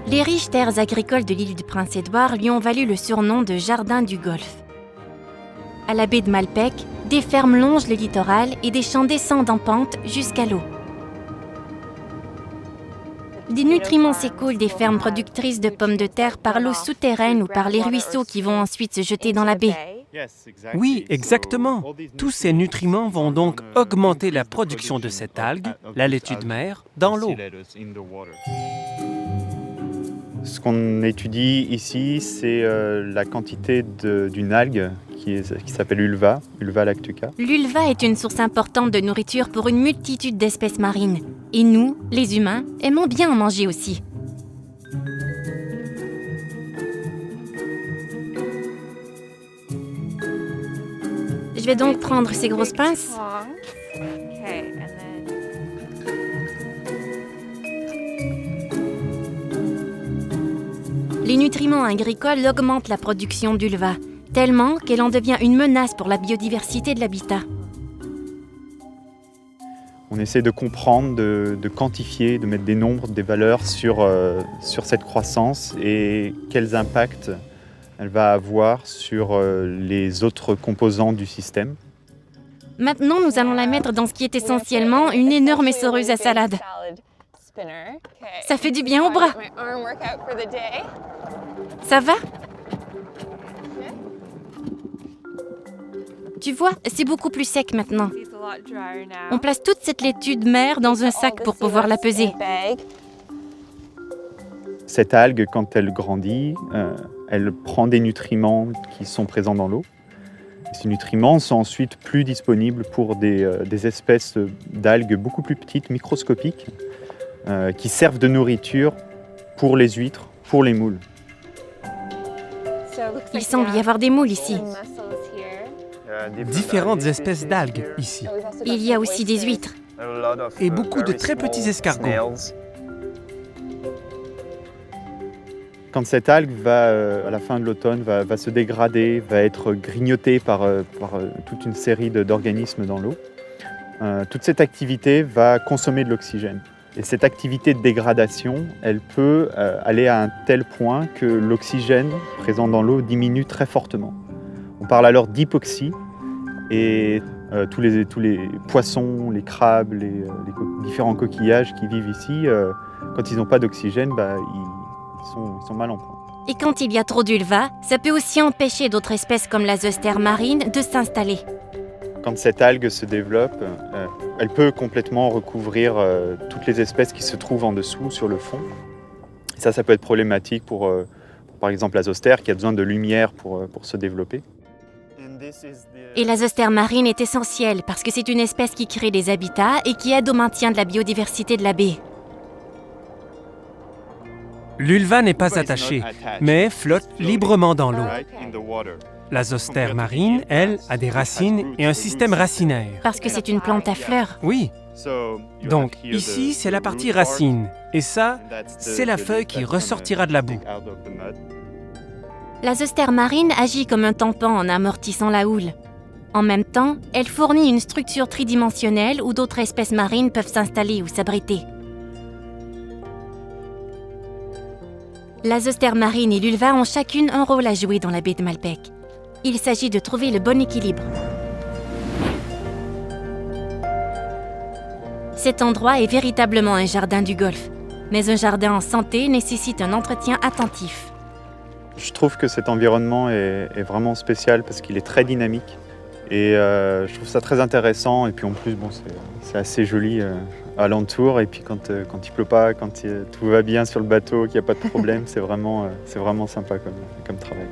Les riches terres agricoles de l'île du Prince-Édouard lui ont valu le surnom de Jardin du Golfe. À la baie de Malpec, des fermes longent le littoral et des champs descendent en pente jusqu'à l'eau. Des nutriments s'écoulent des fermes productrices de pommes de terre par l'eau souterraine ou par les ruisseaux qui vont ensuite se jeter dans la baie. Oui, exactement. Tous ces nutriments vont donc augmenter la production de cette algue, la laitue de mer, dans l'eau. Ce qu'on étudie ici, c'est la quantité d'une algue qui s'appelle Ulva lactuca. L'ulva est une source importante de nourriture pour une multitude d'espèces marines. Et nous, les humains, aimons bien en manger aussi. Je vais donc prendre ces grosses pinces. Les nutriments agricoles augmentent la production d'ulva, tellement qu'elle en devient une menace pour la biodiversité de l'habitat. On essaie de comprendre, de quantifier, de mettre des nombres, des valeurs sur cette croissance et quels impacts elle va avoir sur les autres composants du système. Maintenant, nous allons la mettre dans ce qui est essentiellement une énorme essoreuse à salade. Ça fait du bien au bras. Ça va? Tu vois, c'est beaucoup plus sec maintenant. On place toute cette laitue de mer dans un sac pour pouvoir la peser. Cette algue, quand elle grandit, elle prend des nutriments qui sont présents dans l'eau. Ces nutriments sont ensuite plus disponibles pour des espèces d'algues beaucoup plus petites, microscopiques, qui servent de nourriture pour les huîtres, pour les moules. Il semble y avoir des moules ici. Différentes espèces d'algues ici. Il y a aussi des huîtres. Et beaucoup de très petits escargots. Quand cette algue à la fin de l'automne, va se dégrader, va être grignotée par toute une série d'organismes dans l'eau, toute cette activité va consommer de l'oxygène. Et cette activité de dégradation, elle peut aller à un tel point que l'oxygène présent dans l'eau diminue très fortement. On parle alors d'hypoxie et tous les poissons, les crabes, les différents coquillages qui vivent ici, quand ils n'ont pas d'oxygène, ils sont mal en point. Et quand il y a trop d'ulva, ça peut aussi empêcher d'autres espèces comme la zostère marine de s'installer. Quand cette algue se développe, elle peut complètement recouvrir toutes les espèces qui se trouvent en dessous, sur le fond. Ça peut être problématique pour par exemple la zostère qui a besoin de lumière pour se développer. Et la zostère marine est essentielle parce que c'est une espèce qui crée des habitats et qui aide au maintien de la biodiversité de la baie. L'ulva n'est pas attachée, mais flotte librement dans l'eau. La zostère marine, elle, a des racines et un système racinaire. Parce que c'est une plante à fleurs. Oui. Donc ici, c'est la partie racine. Et ça, c'est la feuille qui ressortira de la boue. La zostère marine agit comme un tampon en amortissant la houle. En même temps, elle fournit une structure tridimensionnelle où d'autres espèces marines peuvent s'installer ou s'abriter. La zostère marine et l'ulva ont chacune un rôle à jouer dans la baie de Malpec. Il s'agit de trouver le bon équilibre. Cet endroit est véritablement un jardin du Golfe, mais un jardin en santé nécessite un entretien attentif. Je trouve que cet environnement est vraiment spécial parce qu'il est très dynamique et je trouve ça très intéressant et puis en plus c'est assez joli alentour et puis quand il pleut pas, quand tout va bien sur le bateau, qu'il n'y a pas de problème, c'est vraiment sympa comme travail.